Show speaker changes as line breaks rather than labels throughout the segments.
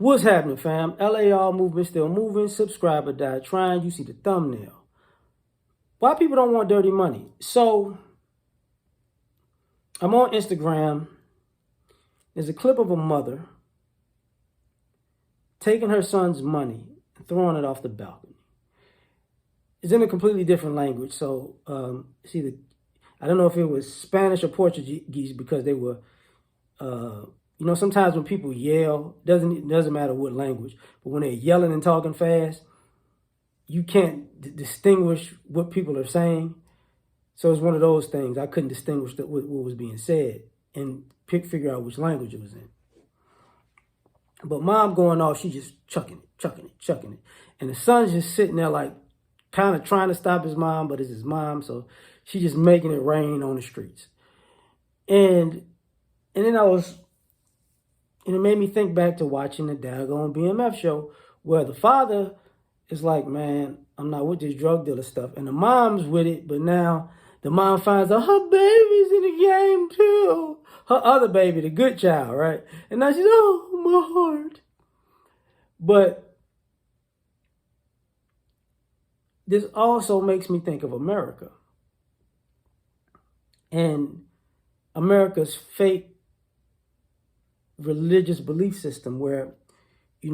What's happening, fam? L.A.R. movement still moving. Subscriber died trying. You see the thumbnail. Why people don't want dirty money? So I'm on Instagram. There's a clip of a mother taking her son's money and throwing it off the balcony. It's in a completely different language. So it's either, I don't know if it was Spanish or Portuguese, because they were sometimes when people yell, doesn't matter what language, but when they're yelling and talking fast, you can't distinguish what people are saying. So it's one of those things. I couldn't distinguish what was being said and figure out which language it was in. But mom going off, she just chucking it. And the son's just sitting there like kind of trying to stop his mom, but it's his mom, so she just making it rain on the streets. And then and it made me think back to watching the daggone BMF show where the father is like, man, I'm not with this drug dealer stuff. And the mom's with it, but now the mom finds out her baby's in the game too. Her other baby, the good child, right? And now she's, oh, my heart. But this also makes me think of America and America's fake religious belief system where, we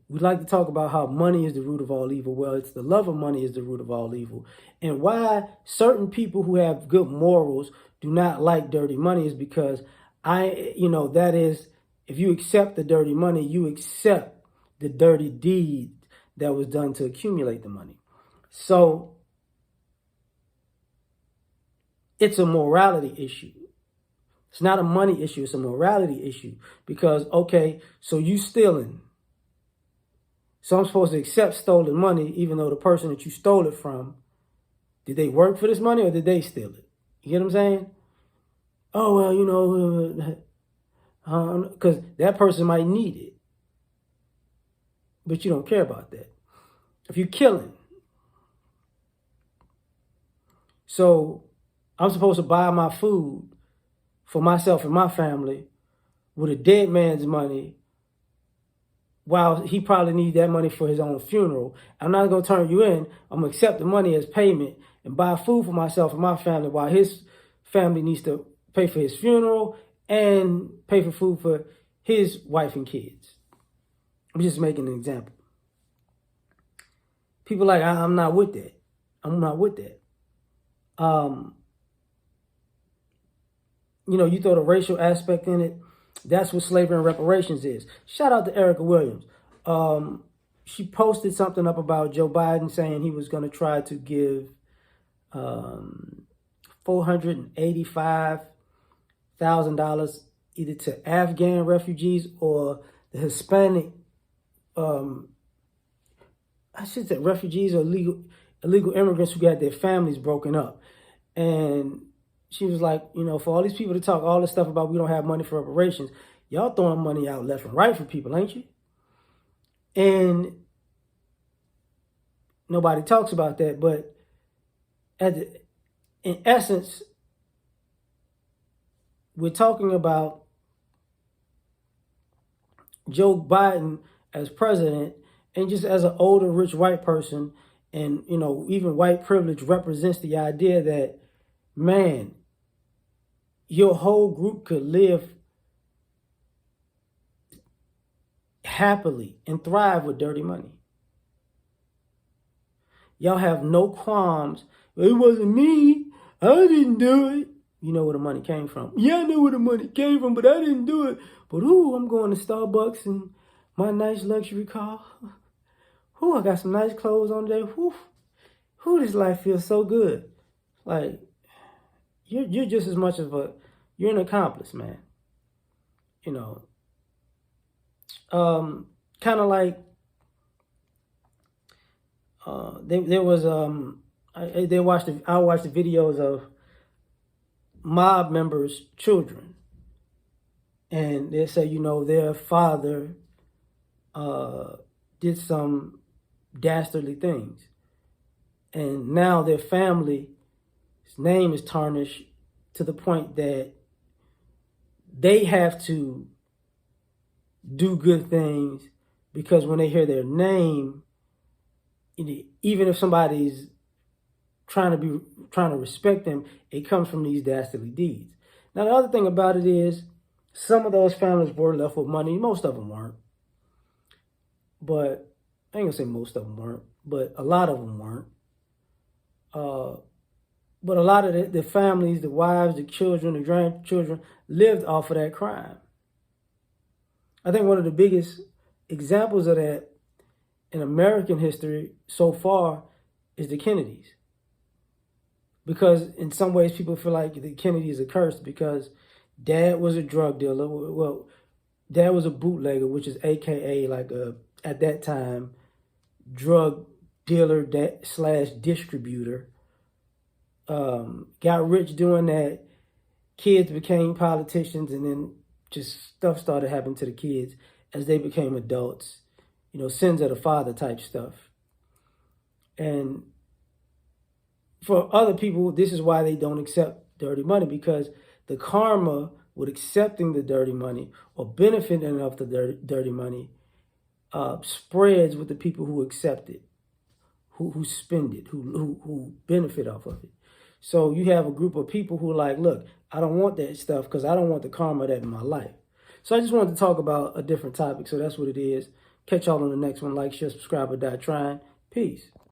like to talk about how money is the root of all evil. Well, it's the love of money is the root of all evil. And why certain people who have good morals do not like dirty money is because that is, if you accept the dirty money, you accept the dirty deed that was done to accumulate the money. So it's a morality issue. It's not a money issue. It's a morality issue because, okay, so you stealing. So I'm supposed to accept stolen money, even though the person that you stole it from, did they work for this money or did they steal it? You get what I'm saying? Oh, well, because that person might need it. But you don't care about that. If you're killing. So I'm supposed to buy my food for myself and my family with a dead man's money, while he probably needs that money for his own funeral. I'm not going to turn you in. I'm going to accept the money as payment and buy food for myself and my family while his family needs to pay for his funeral and pay for food for his wife and kids. I'm just making an example. People like, I'm not with that. I'm not with that. You throw the racial aspect in it. That's what slavery and reparations is. Shout out to Erica Williams. She posted something up about Joe Biden saying he was going to try to give $485,000 either to Afghan refugees or the Hispanic, I should say refugees or illegal immigrants who got their families broken up. And she was like, for all these people to talk all this stuff about we don't have money for reparations, y'all throwing money out left and right for people, ain't you? And nobody talks about that. But in essence, we're talking about Joe Biden as president and just as an older, rich white person. And, even white privilege represents the idea that, man, your whole group could live happily and thrive with dirty money. Y'all have no qualms. It wasn't me. I didn't do it. You know where the money came from. Yeah, I know where the money came from, but I didn't do it. But, I'm going to Starbucks and my nice luxury car. I got some nice clothes on today. This life feels so good. Like, you're just as much of you're an accomplice, man. Kind of like I watched the videos of mob members' children, and they say their father did some dastardly things, and now their family's name is tarnished to the point that they have to do good things because when they hear their name, even if somebody's trying to respect them, it comes from these dastardly deeds. Now, the other thing about it is, some of those families were left with money. Most of them weren't. But I ain't gonna say most of them weren't, but a lot of them weren't. But a lot of the families, the wives, the children, the grandchildren lived off of that crime. I think one of the biggest examples of that in American history so far is the Kennedys. Because in some ways people feel like the Kennedys are cursed because dad was a drug dealer. Well, dad was a bootlegger, which is AKA like at that time, drug dealer slash distributor. Got rich doing that. Kids became politicians, and then just stuff started happening to the kids as they became adults. Sins of the father type stuff. And for other people, this is why they don't accept dirty money, because the karma with accepting the dirty money or benefiting of the dirty money spreads with the people who accept it, who spend it, who benefit off of it. So you have a group of people who are like, look, I don't want that stuff because I don't want the karma of that in my life. So I just wanted to talk about a different topic. So that's what it is. Catch y'all on the next one. Like, share, subscribe, or die trying. Peace.